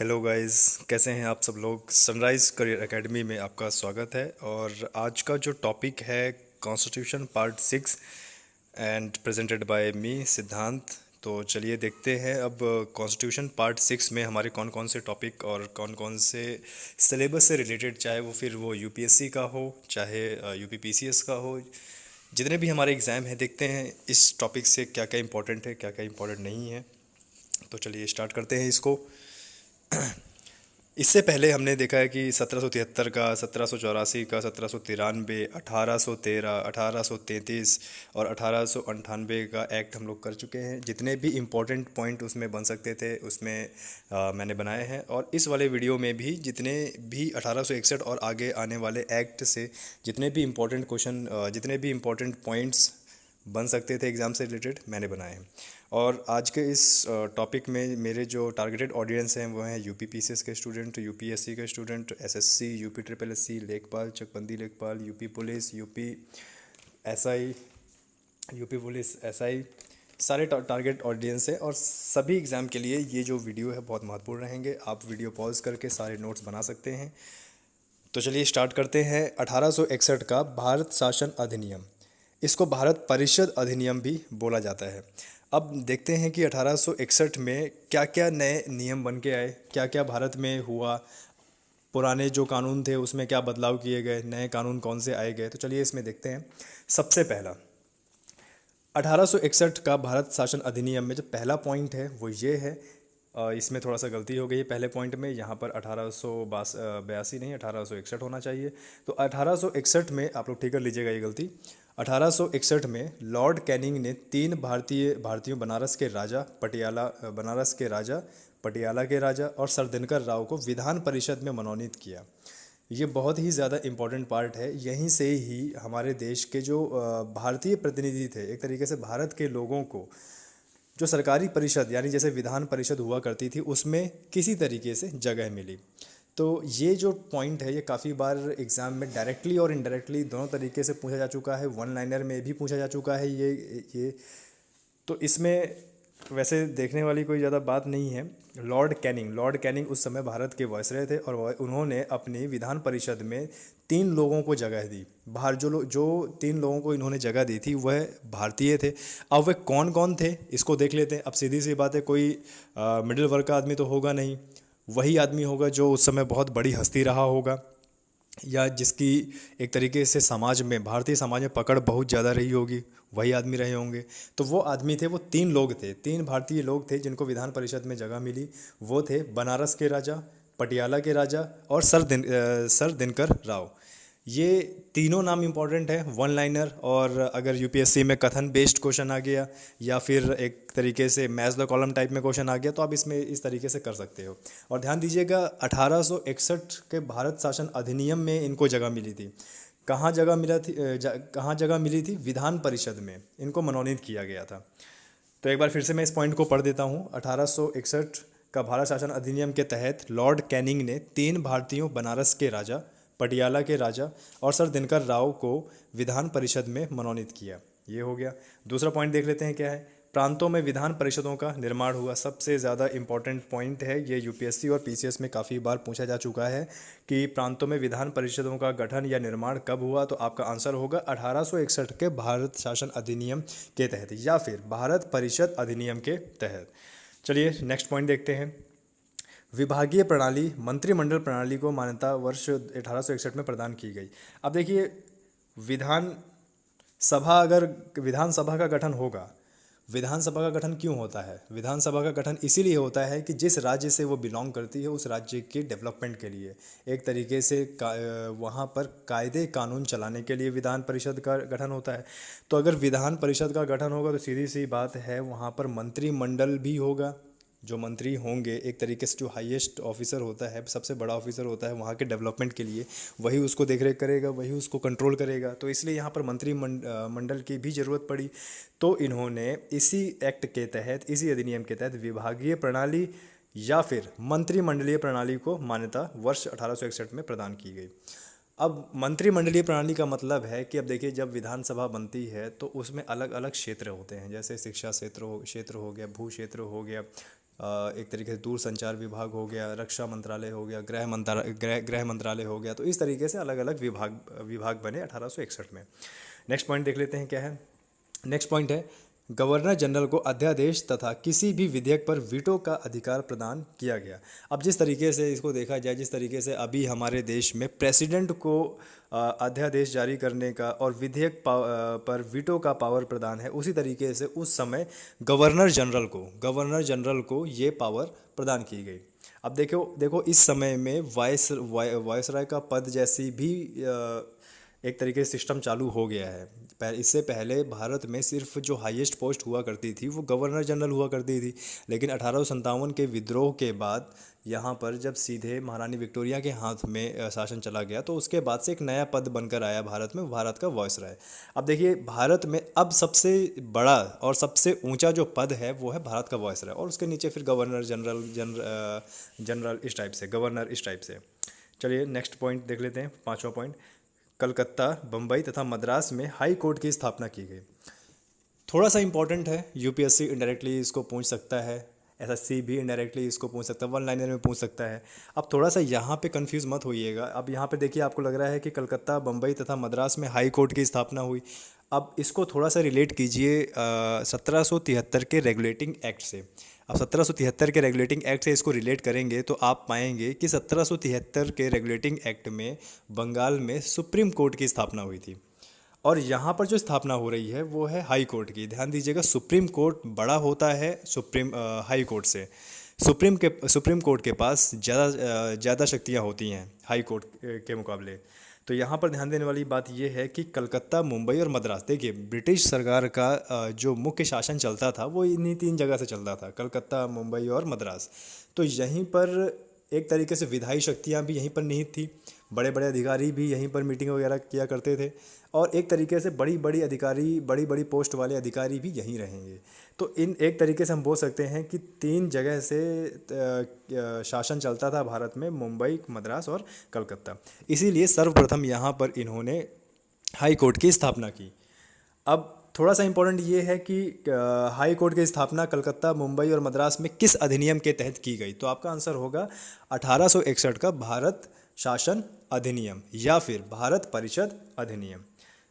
Hello guys, कैसे हैं आप सब लोग। सनराइज करियर एकेडमी में आपका स्वागत है। और आज का जो टॉपिक है constitution part 6 and presented by me Siddhant. तो चलिए देखते हैं अब कॉन्स्टिट्यूशन पार्ट 6 में हमारे कौन कौन से टॉपिक और कौन कौन से सिलेबस से रिलेटेड, चाहे वो फिर वो यूपीएससी का हो चाहे यूपीपीसीएस का हो, जितने भी हमारे एग्ज़ाम हैं, देखते हैं इस टॉपिक से क्या क्या इंपॉर्टेंट है क्या क्या इंपॉर्टेंट नहीं है। तो चलिए स्टार्ट करते हैं इसको। इससे पहले हमने देखा है कि 1773 का, 1784 का, 1793, 1813, 1833 और 1898 का एक्ट हम लोग कर चुके हैं। जितने भी इम्पोर्टेंट पॉइंट उसमें बन सकते थे उसमें मैंने बनाए हैं। और इस वाले वीडियो में भी जितने भी 1861 और आगे आने वाले एक्ट से जितने भी इम्पोर्टेंट क्वेश्चन, जितने भी इम्पोर्टेंट पॉइंट्स बन सकते थे एग्ज़ाम से रिलेटेड, मैंने बनाए हैं। और आज के इस टॉपिक में मेरे जो टारगेटेड ऑडियंस हैं वो हैं यूपीपीसीएस के स्टूडेंट, यूपीएससी के student, SSC, UP triple SC, लेखपाल, चकबंदी लेखपाल, UP police, UP SI, UP police SI, सारे टारगेट ऑडियंस है। और सभी एग्ज़ाम के लिए ये जो वीडियो है बहुत महत्वपूर्ण रहेंगे। आप वीडियो पॉज करके सारे नोट्स बना सकते हैं। तो चलिए स्टार्ट करते हैं। 1861 का भारत शासन अधिनियम, इसको भारत परिषद अधिनियम भी बोला जाता है। अब देखते हैं कि 1861 में क्या क्या नए नियम बन के आए, क्या क्या भारत में हुआ, पुराने जो कानून थे उसमें क्या बदलाव किए गए, नए कानून कौन से आए गए। तो चलिए इसमें देखते हैं। सबसे पहला 1861 का भारत शासन अधिनियम में जो पहला पॉइंट है वो ये है, इसमें थोड़ा सा गलती हो गई है पहले पॉइंट में। यहाँ पर 1882 नहीं, 1861 होना चाहिए। तो 1861 में आप लोग ठीक कर लीजिएगा ये गलती। 1861 में लॉर्ड कैनिंग ने तीन भारतीयों पटियाला के राजा और सर दिनकर राव को विधान परिषद में मनोनीत किया। ये बहुत ही ज़्यादा इम्पोर्टेंट पार्ट है। यहीं से ही हमारे देश के जो भारतीय प्रतिनिधि थे, एक तरीके से भारत के लोगों को जो सरकारी परिषद यानी जैसे विधान परिषद हुआ करती थी उसमें किसी तरीके से जगह मिली। तो ये जो पॉइंट है ये काफ़ी बार एग्ज़ाम में डायरेक्टली और इनडायरेक्टली दोनों तरीके से पूछा जा चुका है। वन लाइनर में भी पूछा जा चुका है ये। तो इसमें वैसे देखने वाली कोई ज़्यादा बात नहीं है। लॉर्ड कैनिंग उस समय भारत के वायसराय थे और उन्होंने अपनी विधान परिषद में तीन लोगों को जगह दी। बाहर जो तीन लोगों को इन्होंने जगह दी थी वह भारतीय थे। अब वे कौन कौन थे इसको देख लेते हैं। अब सीधी सी बात है, कोई मिडिल वर्ग का आदमी तो होगा नहीं। वही आदमी होगा जो उस समय बहुत बड़ी हस्ती रहा होगा या जिसकी एक तरीके से समाज में, भारतीय समाज में पकड़ बहुत ज़्यादा रही होगी, वही आदमी रहे होंगे। तो वो आदमी थे, वो तीन लोग थे, तीन भारतीय लोग थे जिनको विधान परिषद में जगह मिली। वो थे बनारस के राजा, पटियाला के राजा और सर दिनकर राव। ये तीनों नाम इंपॉर्टेंट है, वन लाइनर। और अगर यूपीएससी में कथन बेस्ड क्वेश्चन आ गया या फिर एक तरीके से मैच द कॉलम टाइप में क्वेश्चन आ गया तो आप इसमें इस तरीके से कर सकते हो। और ध्यान दीजिएगा 1861 के भारत शासन अधिनियम में इनको जगह मिली थी। कहाँ जगह मिली थी? विधान परिषद में इनको मनोनीत किया गया था। तो एक बार फिर से मैं इस पॉइंट को पढ़ देता हूँ। 1861 का भारत शासन अधिनियम के तहत लॉर्ड कैनिंग ने तीन भारतीयों, बनारस के राजा, पटियाला के राजा और सर दिनकर राव को विधान परिषद में मनोनीत किया। ये हो गया। दूसरा पॉइंट देख लेते हैं क्या है। प्रांतों में विधान परिषदों का निर्माण हुआ। सबसे ज़्यादा इंपॉर्टेंट पॉइंट है ये। यूपीएससी और पीसीएस में काफ़ी बार पूछा जा चुका है कि प्रांतों में विधान परिषदों का गठन या निर्माण कब हुआ। तो आपका आंसर होगा 1861 के भारत शासन अधिनियम के तहत या फिर भारत परिषद अधिनियम के तहत। चलिए नेक्स्ट पॉइंट देखते हैं। विभागीय प्रणाली, मंत्रिमंडल प्रणाली को मान्यता वर्ष 1861 में प्रदान की गई। अब देखिए, विधानसभा का गठन होगा, विधानसभा का गठन क्यों होता है? विधानसभा का गठन इसीलिए होता है कि जिस राज्य से वो बिलोंग करती है उस राज्य के डेवलपमेंट के लिए, एक तरीके से वहाँ पर कायदे कानून चलाने के लिए विधान परिषद का गठन होता है। तो अगर विधान परिषद का गठन होगा तो सीधी सी बात है वहाँ पर मंत्रिमंडल भी होगा। जो मंत्री होंगे, एक तरीके से जो हाईएस्ट ऑफिसर होता है, सबसे बड़ा ऑफिसर होता है वहाँ के डेवलपमेंट के लिए, वही उसको देखरेख करेगा, वही उसको कंट्रोल करेगा। तो इसलिए यहाँ पर मंत्रिमंडल की भी ज़रूरत पड़ी। तो इन्होंने इसी एक्ट के तहत, इसी अधिनियम के तहत विभागीय प्रणाली या फिर मंत्रिमंडलीय प्रणाली को मान्यता वर्ष 1861 में प्रदान की गई। अब मंत्रिमंडलीय प्रणाली का मतलब है कि अब देखिए, जब विधानसभा बनती है तो उसमें अलग अलग क्षेत्र होते हैं, जैसे शिक्षा क्षेत्र हो गया, भू क्षेत्र हो गया, एक तरीके से दूरसंचार विभाग हो गया, रक्षा मंत्रालय हो गया, गृह मंत्रालय हो गया। तो इस तरीके से अलग अलग विभाग बने 1861 में। नेक्स्ट पॉइंट देख लेते हैं क्या है। नेक्स्ट पॉइंट है, गवर्नर जनरल को अध्यादेश तथा किसी भी विधेयक पर वीटो का अधिकार प्रदान किया गया। अब जिस तरीके से इसको देखा जाए, जिस तरीके से अभी हमारे देश में प्रेसिडेंट को अध्यादेश जारी करने का और विधेयक पर वीटो का पावर प्रदान है, उसी तरीके से उस समय गवर्नर जनरल को ये पावर प्रदान की गई। अब देखो इस समय में वायसराय का पद जैसी भी एक तरीके से सिस्टम चालू हो गया है। इससे पहले भारत में सिर्फ जो हाईएस्ट पोस्ट हुआ करती थी वो गवर्नर जनरल हुआ करती थी, लेकिन 1857 के विद्रोह के बाद यहाँ पर जब सीधे महारानी विक्टोरिया के हाथ में शासन चला गया, तो उसके बाद से एक नया पद बनकर आया भारत में, भारत का वायसराय। अब देखिए भारत में अब सबसे बड़ा और सबसे ऊंचा जो पद है वो है भारत का वायसराय, और उसके नीचे फिर गवर्नर जनरल इस टाइप से। चलिए नेक्स्ट पॉइंट देख लेते हैं, 5वां पॉइंट। कलकत्ता, बम्बई तथा मद्रास में हाई कोर्ट की स्थापना की गई। थोड़ा सा इंपॉर्टेंट है, यूपीएससी इनडायरेक्टली इसको पूछ सकता है, एसएससी भी इनडायरेक्टली इसको पूछ सकता है, वन लाइनर में पूछ सकता है। अब थोड़ा सा यहाँ पे कंफ्यूज मत होइएगा। अब यहाँ पे देखिए आपको लग रहा है कि कलकत्ता, बम्बई तथा मद्रास में हाई कोर्ट की स्थापना हुई। अब इसको थोड़ा सा रिलेट कीजिए 1773 के रेगुलेटिंग एक्ट से। अब 1773 के रेगुलेटिंग एक्ट से इसको रिलेट करेंगे तो आप पाएंगे कि 1773 के रेगुलेटिंग एक्ट में बंगाल में सुप्रीम कोर्ट की स्थापना हुई थी, और यहाँ पर जो स्थापना हो रही है वो है हाई कोर्ट की। ध्यान दीजिएगा, सुप्रीम कोर्ट बड़ा होता है हाई कोर्ट से। सुप्रीम कोर्ट के पास ज़्यादा शक्तियाँ होती हैं हाई कोर्ट के मुकाबले। तो यहाँ पर ध्यान देने वाली बात यह है कि कलकत्ता, मुंबई और मद्रास, देखिए ब्रिटिश सरकार का जो मुख्य शासन चलता था वो इन्हीं 3 जगह से चलता था, कलकत्ता, मुंबई और मद्रास। तो यहीं पर एक तरीके से विधायी शक्तियाँ भी यहीं पर निहित थी, बड़े बड़े अधिकारी भी यहीं पर मीटिंग वगैरह किया करते थे, और एक तरीके से बड़ी बड़ी पोस्ट वाले अधिकारी भी यहीं रहेंगे। तो इन एक तरीके से हम बोल सकते हैं कि 3 जगह से शासन चलता था भारत में, मुंबई, मद्रास और कलकत्ता। इसीलिए सर्वप्रथम यहाँ पर इन्होंने हाई कोर्ट की स्थापना की। अब थोड़ा सा इम्पोर्टेंट ये है कि हाई कोर्ट की स्थापना कलकत्ता, मुंबई और मद्रास में किस अधिनियम के तहत की गई। तो आपका आंसर होगा 1861 का भारत शासन अधिनियम या फिर भारत परिषद अधिनियम।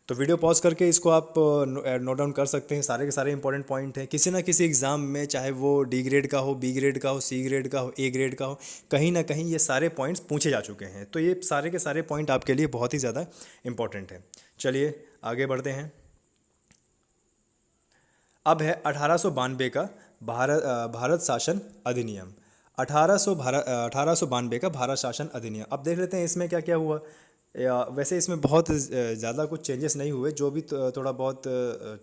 तो वीडियो पॉज करके इसको आप नोट डाउन कर सकते हैं। सारे के सारे इंपॉर्टेंट पॉइंट हैं, किसी ना किसी एग्ज़ाम में, चाहे वो डी ग्रेड का हो, बी ग्रेड का हो, सी ग्रेड का हो, ए ग्रेड का हो, कहीं ना कहीं ये सारे पॉइंट्स पूछे जा चुके हैं। तो ये सारे के सारे पॉइंट आपके लिए बहुत ही ज़्यादा इंपॉर्टेंट है। चलिए आगे बढ़ते हैं। अब है 1892 का भारत शासन अधिनियम। 1892 का भारत शासन अधिनियम। अब देख लेते हैं इसमें क्या क्या हुआ। वैसे इसमें बहुत ज़्यादा कुछ चेंजेस नहीं हुए, जो भी थोड़ा बहुत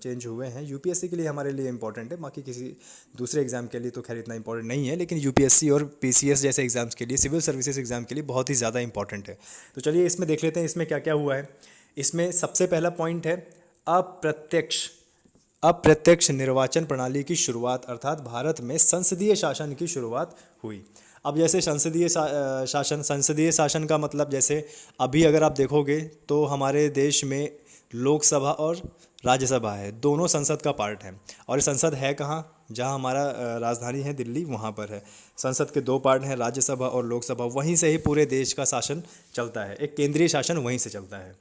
चेंज हुए हैं यूपीएससी के लिए हमारे लिए इंपॉर्टेंट है, बाकी किसी दूसरे एग्ज़ाम के लिए तो खैर इतना इंपॉर्टेंट नहीं है, लेकिन यूपीएससी और पीसीएस जैसे एग्ज़ाम्स के लिए, सिविल सर्विसेज एग्ज़ाम के लिए बहुत ही ज़्यादा इंपॉर्टेंट है। तो चलिए इसमें देख लेते हैं इसमें क्या क्या हुआ है। इसमें सबसे पहला पॉइंट है अप्रत्यक्ष निर्वाचन प्रणाली की शुरुआत, अर्थात भारत में संसदीय शासन की शुरुआत हुई। अब जैसे संसदीय शासन का मतलब, जैसे अभी अगर आप देखोगे तो हमारे देश में लोकसभा और राज्यसभा है, दोनों संसद का पार्ट है। और ये संसद है कहाँ, जहाँ हमारा राजधानी है दिल्ली, वहाँ पर है। संसद के 2 पार्ट हैं, राज्यसभा और लोकसभा। वहीं से ही पूरे देश का शासन चलता है, एक केंद्रीय शासन वहीं से चलता है।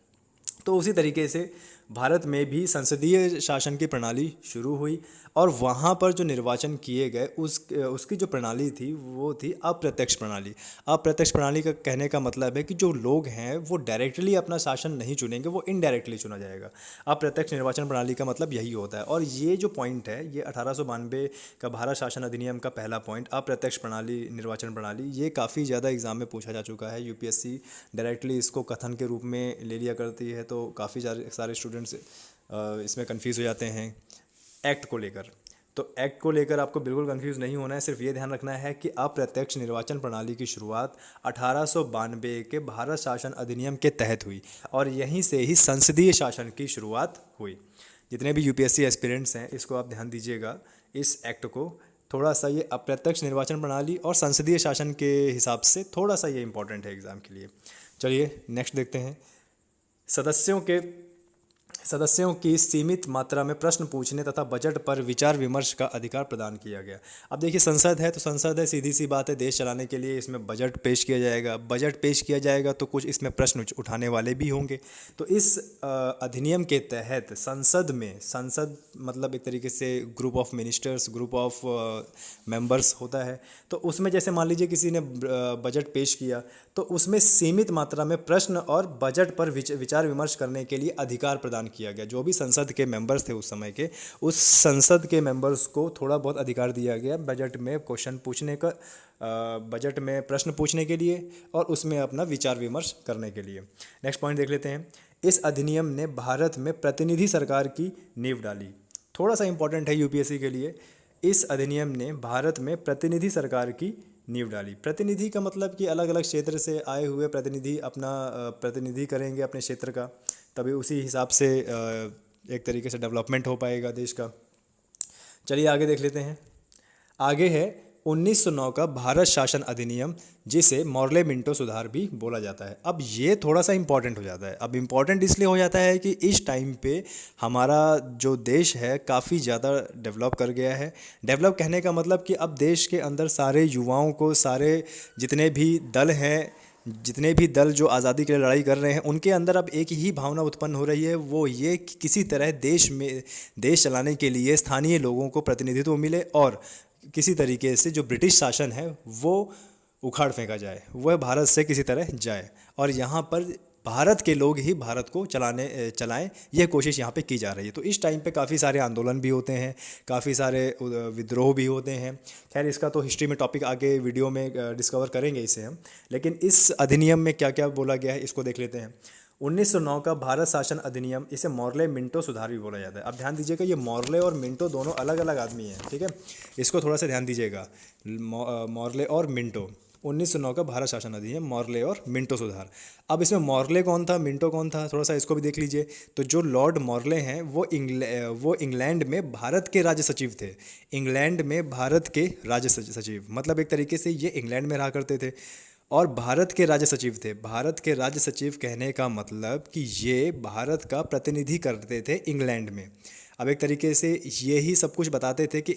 तो उसी तरीके से भारत में भी संसदीय शासन की प्रणाली शुरू हुई, और वहाँ पर जो निर्वाचन किए गए उसकी जो प्रणाली थी वो थी अप्रत्यक्ष प्रणाली। अप्रत्यक्ष प्रणाली का कहने का मतलब है कि जो लोग हैं वो डायरेक्टली अपना शासन नहीं चुनेंगे, वो इनडायरेक्टली चुना जाएगा। अप्रत्यक्ष निर्वाचन प्रणाली का मतलब यही होता है। और ये जो पॉइंट है, ये 1892 का भारत शासन अधिनियम का पहला पॉइंट, अप्रत्यक्ष प्रणाली, निर्वाचन प्रणाली, ये काफ़ी ज़्यादा एग्जाम में पूछा जा चुका है। यूपीएससी डायरेक्टली इसको कथन के रूप में ले लिया करती है, तो काफ़ी सारे स्टूडेंट्स इसमें कन्फ्यूज़ हो जाते हैं एक्ट को लेकर। तो एक्ट को लेकर आपको बिल्कुल कंफ्यूज नहीं होना है, सिर्फ ये ध्यान रखना है कि अप्रत्यक्ष निर्वाचन प्रणाली की शुरुआत 1892 के भारत शासन अधिनियम के तहत हुई, और यहीं से ही संसदीय शासन की शुरुआत हुई। जितने भी यूपीएससी एस्पिरेंट्स हैं, इसको आप ध्यान दीजिएगा, इस एक्ट को थोड़ा सा, ये अप्रत्यक्ष निर्वाचन प्रणाली और संसदीय शासन के हिसाब से थोड़ा सा ये इंपॉर्टेंट है एग्ज़ाम के लिए। चलिए नेक्स्ट देखते हैं। सदस्यों की सीमित मात्रा में प्रश्न पूछने तथा बजट पर विचार विमर्श का अधिकार प्रदान किया गया। अब देखिए संसद है तो संसद है, सीधी सी बात है, देश चलाने के लिए इसमें बजट पेश किया जाएगा। बजट पेश किया जाएगा तो कुछ इसमें प्रश्न उठाने वाले भी होंगे। तो इस अधिनियम के तहत संसद में, संसद मतलब एक तरीके से group of ministers, group of members होता है, तो उसमें जैसे मान लीजिए किसी ने बजट पेश किया तो उसमें सीमित मात्रा में प्रश्न और बजट पर विचार विमर्श करने के लिए अधिकार प्रदान किया गया। जो भी संसद के मेंबर्स थे उस समय के, उस संसद के मेंबर्स को थोड़ा बहुत अधिकार दिया गया बजट में क्वेश्चन पूछने का, बजट में प्रश्न पूछने के लिए और उसमें अपना विचार विमर्श करने के लिए। नेक्स्ट पॉइंट देख लेते हैं। इस अधिनियम ने भारत में प्रतिनिधि सरकार की नींव डाली। थोड़ा सा इंपॉर्टेंट है यूपीएससी के लिए। इस अधिनियम ने भारत में प्रतिनिधि सरकार की नींव डाली। प्रतिनिधि का मतलब कि अलग अलग क्षेत्र से आए हुए प्रतिनिधि अपना प्रतिनिधि करेंगे अपने क्षेत्र का, तभी उसी हिसाब से एक तरीके से डेवलपमेंट हो पाएगा देश का। चलिए आगे देख लेते हैं। आगे है 1909 का भारत शासन अधिनियम, जिसे मॉर्ले मिंटो सुधार भी बोला जाता है। अब ये थोड़ा सा इम्पॉर्टेंट हो जाता है। अब इम्पॉर्टेंट इसलिए हो जाता है कि इस टाइम पे हमारा जो देश है काफ़ी ज़्यादा डेवलप कर गया है। डेवलप कहने का मतलब कि अब देश के अंदर सारे युवाओं को, सारे जितने भी दल हैं, जितने भी दल जो आज़ादी के लिए लड़ाई कर रहे हैं, उनके अंदर अब एक ही भावना उत्पन्न हो रही है, वो ये कि किसी तरह देश चलाने के लिए स्थानीय लोगों को प्रतिनिधित्व मिले और किसी तरीके से जो ब्रिटिश शासन है वो उखाड़ फेंका जाए, वह भारत से किसी तरह जाए और यहाँ पर भारत के लोग ही भारत को चलाएं, यह कोशिश यहाँ पे की जा रही है। तो इस टाइम पे काफ़ी सारे आंदोलन भी होते हैं, काफ़ी सारे विद्रोह भी होते हैं। खैर इसका तो हिस्ट्री में टॉपिक आगे वीडियो में डिस्कवर करेंगे इसे हम, लेकिन इस अधिनियम में क्या क्या बोला गया है इसको देख लेते हैं। 1909 का भारत शासन अधिनियम, इसे मॉर्ले मिंटो सुधार भी बोला जाता है। अब ध्यान दीजिएगा, ये मॉर्ले और मिंटो दोनों अलग अलग आदमी हैं, ठीक है, इसको थोड़ा सा ध्यान दीजिएगा। मॉर्ले और मिंटो, 1909 का भारत शासन अधिनियम, मॉर्ले और मिंटो सुधार। अब इसमें मॉर्ले कौन था, मिंटो कौन था, थोड़ा सा इसको भी देख लीजिए। तो जो लॉर्ड मॉर्ले हैं वो इंग्लैंड में भारत के राज्य सचिव थे। इंग्लैंड में भारत के राज्य सचिव मतलब एक तरीके से ये इंग्लैंड में रहा करते थे और भारत के राज्य सचिव थे। भारत के राज्य सचिव कहने का मतलब कि ये भारत का प्रतिनिधि करते थे इंग्लैंड में। अब एक तरीके से ये ही सब कुछ बताते थे कि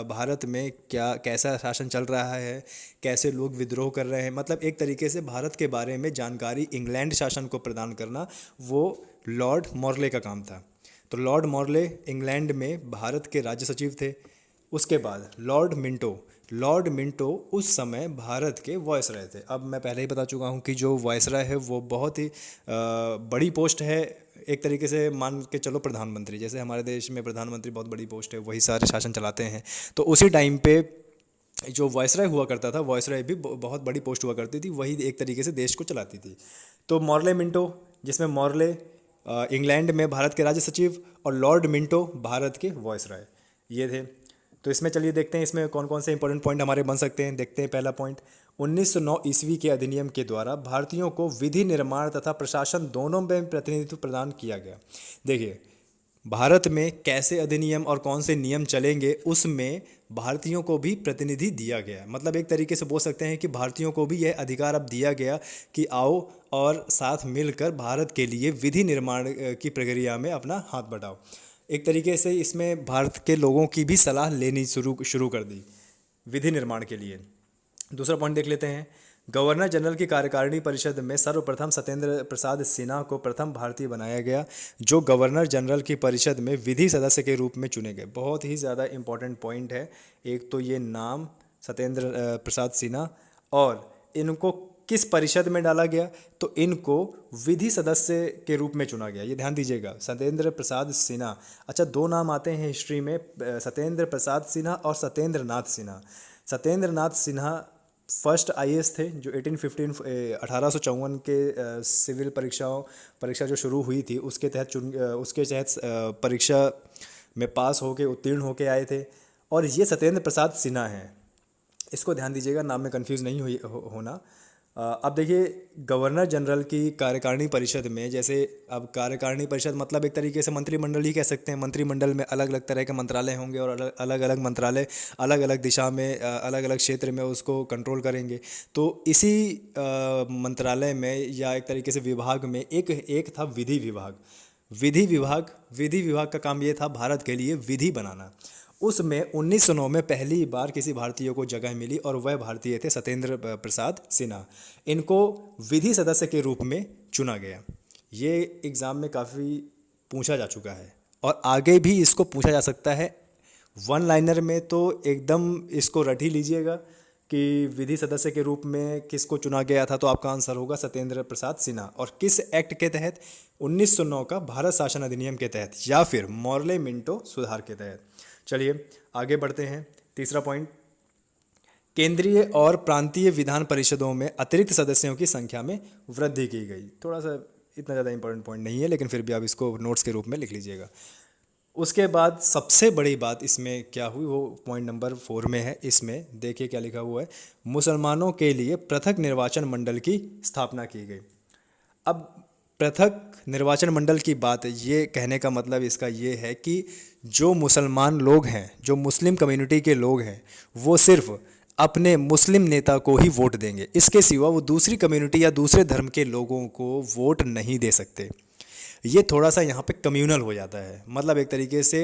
भारत में कैसा शासन चल रहा है, कैसे लोग विद्रोह कर रहे हैं, मतलब एक तरीके से भारत के बारे में जानकारी इंग्लैंड शासन को प्रदान करना वो लॉर्ड मॉर्ले का काम था। तो लॉर्ड मॉर्ले इंग्लैंड में भारत के राज्य सचिव थे। उसके बाद लॉर्ड मिंटो उस समय भारत के वायसराय थे। अब मैं पहले ही बता चुका हूँ कि जो वायसराय है वो बहुत ही बड़ी पोस्ट है, एक तरीके से मान के चलो प्रधानमंत्री, जैसे हमारे देश में प्रधानमंत्री बहुत बड़ी पोस्ट है, वही सारे शासन चलाते हैं। तो उसी टाइम पे जो वायसराय हुआ करता था, वायसराय भी बहुत बड़ी पोस्ट हुआ करती थी, वही एक तरीके से देश को चलाती थी। तो मॉर्ले मिंटो, जिसमें मॉर्ले इंग्लैंड में भारत के राज्य सचिव और लॉर्ड मिंटो भारत के वायसराय, ये थे। तो इसमें चलिए देखते हैं इसमें कौन कौन से इंपॉर्टेंट पॉइंट हमारे बन सकते हैं। देखते हैं पहला पॉइंट, 1909 ईस्वी के अधिनियम के द्वारा भारतीयों को विधि निर्माण तथा प्रशासन दोनों में प्रतिनिधित्व प्रदान किया गया। देखिए भारत में कैसे अधिनियम और कौन से नियम चलेंगे उसमें भारतीयों को भी प्रतिनिधि दिया गया। मतलब एक तरीके से बोल सकते हैं कि भारतीयों को भी यह अधिकार अब दिया गया कि आओ और साथ मिलकर भारत के लिए विधि निर्माण की प्रक्रिया में अपना हाथ बटाओ। एक तरीके से इसमें भारत के लोगों की भी सलाह लेनी शुरू कर दी विधि निर्माण के लिए। दूसरा पॉइंट देख लेते हैं, गवर्नर जनरल की कार्यकारिणी परिषद में सर्वप्रथम सत्येंद्र प्रसाद सिन्हा को प्रथम भारतीय बनाया गया, जो गवर्नर जनरल की परिषद में विधि सदस्य के रूप में चुने गए। बहुत ही ज़्यादा इंपॉर्टेंट पॉइंट है। एक तो ये नाम सत्येंद्र प्रसाद सिन्हा, और इनको किस परिषद में डाला गया, तो इनको विधि सदस्य के रूप में चुना गया। ये ध्यान दीजिएगा, सत्येंद्र प्रसाद सिन्हा। अच्छा, दो नाम आते हैं हिस्ट्री में, सत्येंद्र प्रसाद सिन्हा और सत्येंद्र नाथ सिन्हा। सत्येंद्र नाथ सिन्हा फर्स्ट आईएएस थे, जो 1854 के सिविल परीक्षा जो शुरू हुई थी उसके तहत परीक्षा में पास होके उत्तीर्ण होके आए थे। और ये सत्येंद्र प्रसाद सिन्हा हैं, इसको ध्यान दीजिएगा, नाम में कंफ्यूज नहीं होना। अब देखिए गवर्नर जनरल की कार्यकारिणी परिषद में, जैसे अब कार्यकारिणी परिषद मतलब एक तरीके से मंत्रिमंडल ही कह सकते हैं। मंत्रिमंडल में अलग अलग तरह के मंत्रालय होंगे और अलग अलग मंत्रालय अलग अलग दिशा में अलग अलग क्षेत्र में उसको कंट्रोल करेंगे। तो इसी मंत्रालय में या एक तरीके से विभाग में एक था विधि विभाग। विधि विभाग का काम ये था भारत के लिए विधि बनाना। उसमें 1909 में पहली बार किसी भारतीय को जगह मिली और वह भारतीय थे सत्येंद्र प्रसाद सिन्हा। इनको विधि सदस्य के रूप में चुना गया। ये एग्ज़ाम में काफ़ी पूछा जा चुका है और आगे भी इसको पूछा जा सकता है। वन लाइनर में तो एकदम इसको रट ही लीजिएगा कि विधि सदस्य के रूप में किसको चुना गया था, तो आपका आंसर होगा सत्येंद्र प्रसाद सिन्हा। और किस एक्ट के तहत? 1909 का भारत शासन अधिनियम के तहत या फिर मॉर्ले मिंटो सुधार के तहत। चलिए आगे बढ़ते हैं। तीसरा पॉइंट, केंद्रीय और प्रांतीय विधान परिषदों में अतिरिक्त सदस्यों की संख्या में वृद्धि की गई। थोड़ा सा इतना ज़्यादा इंपॉर्टेंट पॉइंट नहीं है, लेकिन फिर भी आप इसको नोट्स के रूप में लिख लीजिएगा। उसके बाद सबसे बड़ी बात इसमें क्या हुई, वो पॉइंट नंबर 4 में है। इसमें देखिए क्या लिखा हुआ है, मुसलमानों के लिए पृथक निर्वाचन मंडल की स्थापना की गई। अब पृथक निर्वाचन मंडल की बात, ये कहने का मतलब इसका ये है कि जो मुसलमान लोग हैं, जो मुस्लिम कम्युनिटी के लोग हैं, वो सिर्फ अपने मुस्लिम नेता को ही वोट देंगे। इसके सिवा वो दूसरी कम्युनिटी या दूसरे धर्म के लोगों को वोट नहीं दे सकते। ये थोड़ा सा यहाँ पे कम्यूनल हो जाता है, मतलब एक तरीके से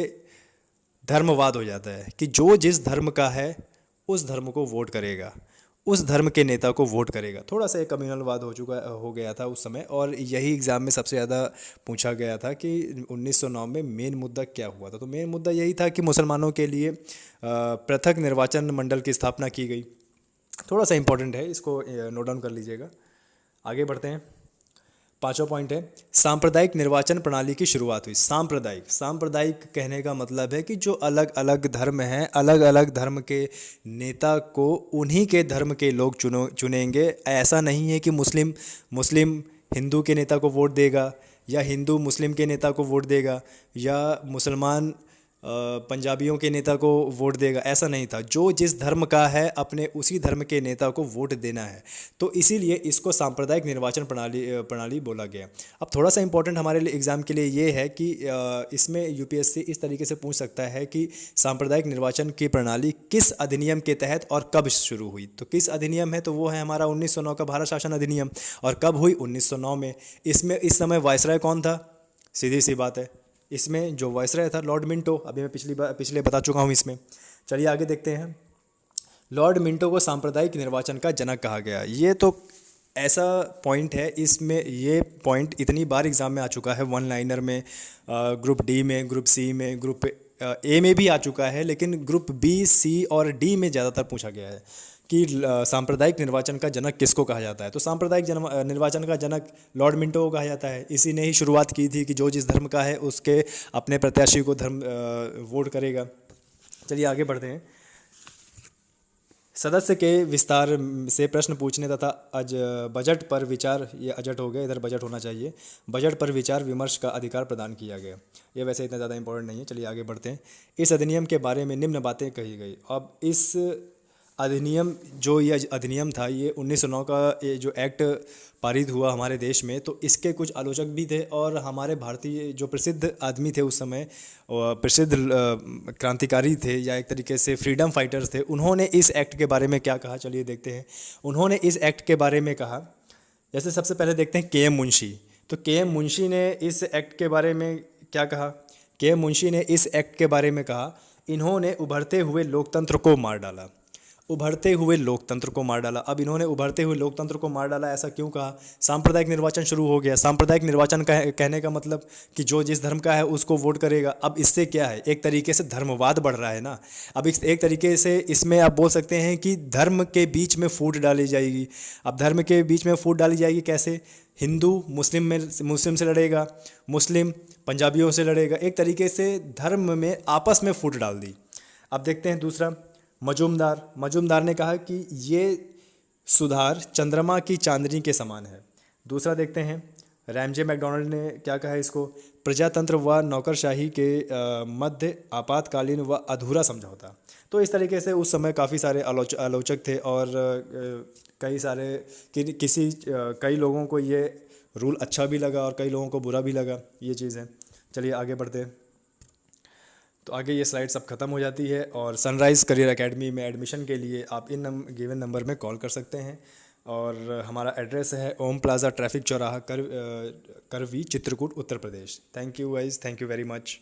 धर्मवाद हो जाता है कि जो जिस धर्म का है उस धर्म को वोट करेगा, उस धर्म के नेता को वोट करेगा। थोड़ा सा एक कम्यूनलवाद हो गया था उस समय, और यही एग्ज़ाम में सबसे ज़्यादा पूछा गया था कि 1909 में मेन मुद्दा क्या हुआ था। तो मेन मुद्दा यही था कि मुसलमानों के लिए पृथक निर्वाचन मंडल की स्थापना की गई। थोड़ा सा इंपॉर्टेंट है, इसको नोट डाउन कर लीजिएगा। आगे बढ़ते हैं। पांचवा पॉइंट है, सांप्रदायिक निर्वाचन प्रणाली की शुरुआत हुई। सांप्रदायिक कहने का मतलब है कि जो अलग अलग धर्म हैं, अलग अलग धर्म के नेता को उन्हीं के धर्म के लोग चुनेंगे। ऐसा नहीं है कि मुस्लिम हिंदू के नेता को वोट देगा, या हिंदू मुस्लिम के नेता को वोट देगा, या मुसलमान पंजाबियों के नेता को वोट देगा। ऐसा नहीं था, जो जिस धर्म का है अपने उसी धर्म के नेता को वोट देना है। तो इसीलिए इसको सांप्रदायिक निर्वाचन प्रणाली बोला गया। अब थोड़ा सा इंपॉर्टेंट हमारे लिए एग्ज़ाम के लिए ये है कि इसमें यूपीएससी इस तरीके से पूछ सकता है कि सांप्रदायिक निर्वाचन की प्रणाली किस अधिनियम के तहत और कब शुरू हुई। तो किस अधिनियम है, तो वो है हमारा 1909 का भारत शासन अधिनियम। और कब हुई? 1909 में। इसमें इस समय वायसराय कौन था? सीधी सी बात है, इसमें जो वायसराय था लॉर्ड मिंटो। अभी मैं पिछले बता चुका हूँ इसमें। चलिए आगे देखते हैं। लॉर्ड मिंटो को सांप्रदायिक निर्वाचन का जनक कहा गया। ये तो ऐसा पॉइंट है, इसमें ये पॉइंट इतनी बार एग्जाम में आ चुका है, वन लाइनर में, ग्रुप डी में, ग्रुप सी में, ग्रुप ए में भी आ चुका है, लेकिन ग्रुप बी, सी और डी में ज़्यादातर पूछा गया है कि सांप्रदायिक निर्वाचन का जनक किसको कहा जाता है। तो सांप्रदायिक निर्वाचन का जनक लॉर्ड मिंटो को कहा जाता है। इसी ने ही शुरुआत की थी कि जो जिस धर्म का है उसके अपने प्रत्याशी को वोट करेगा। चलिए आगे बढ़ते हैं। सदस्य के विस्तार से प्रश्न पूछने तथा बजट पर विचार, ये अजट हो गया, इधर बजट होना चाहिए, बजट पर विचार विमर्श का अधिकार प्रदान किया गया। ये वैसे इतना ज़्यादा इंपॉर्टेंट नहीं है। चलिए आगे बढ़ते हैं। इस अधिनियम के बारे में निम्न बातें कही गई। अब इस अधिनियम, जो ये अधिनियम था, ये 1909 का ये जो एक्ट पारित हुआ हमारे देश में, तो इसके कुछ आलोचक भी थे और हमारे भारतीय जो प्रसिद्ध आदमी थे उस समय, प्रसिद्ध क्रांतिकारी थे या एक तरीके से फ्रीडम फाइटर्स थे, उन्होंने इस एक्ट के बारे में क्या कहा, चलिए देखते हैं। उन्होंने इस एक्ट के बारे में कहा, जैसे सबसे पहले देखते हैं के.एम. मुंशी। तो के.एम. मुंशी ने इस एक्ट के बारे में क्या कहा? के.एम. मुंशी ने इस एक्ट के बारे में कहा, इन्होंने उभरते हुए लोकतंत्र को मार डाला। उभरते हुए लोकतंत्र को मार डाला। अब इन्होंने उभरते हुए लोकतंत्र को मार डाला, ऐसा क्यों कहा? सांप्रदायिक निर्वाचन शुरू हो गया। सांप्रदायिक निर्वाचन का कहने का मतलब कि जो जिस धर्म का है उसको वोट करेगा। अब इससे क्या है, एक तरीके से धर्मवाद बढ़ रहा है ना। अब एक तरीके से इसमें आप बोल सकते हैं कि धर्म के बीच में फूट डाली जाएगी। अब धर्म के बीच में फूट डाली जाएगी कैसे? हिंदू मुस्लिम से लड़ेगा, मुस्लिम पंजाबियों से लड़ेगा। एक तरीके से धर्म में आपस में फूट डाल दी। अब देखते हैं दूसरा, मजूमदार ने कहा कि ये सुधार चंद्रमा की चांदनी के समान है। दूसरा देखते हैं, रैमजे मैकडॉनल्ड ने क्या कहा इसको? प्रजातंत्र व नौकरशाही के मध्य आपातकालीन व अधूरा समझौता। तो इस तरीके से उस समय काफ़ी सारे आलोचक थे और कई लोगों को ये रूल अच्छा भी लगा और कई लोगों को बुरा भी लगा। ये चीज़ है। चलिए आगे बढ़ते हैं। तो आगे ये स्लाइड सब ख़त्म हो जाती है और सनराइज़ करियर एकेडमी में एडमिशन के लिए आप गिवन नंबर में कॉल कर सकते हैं। और हमारा एड्रेस है ओम प्लाज़ा ट्रैफिक चौराहा Karvi Chitrakoot Uttar Pradesh. Thank you guys, thank you very much.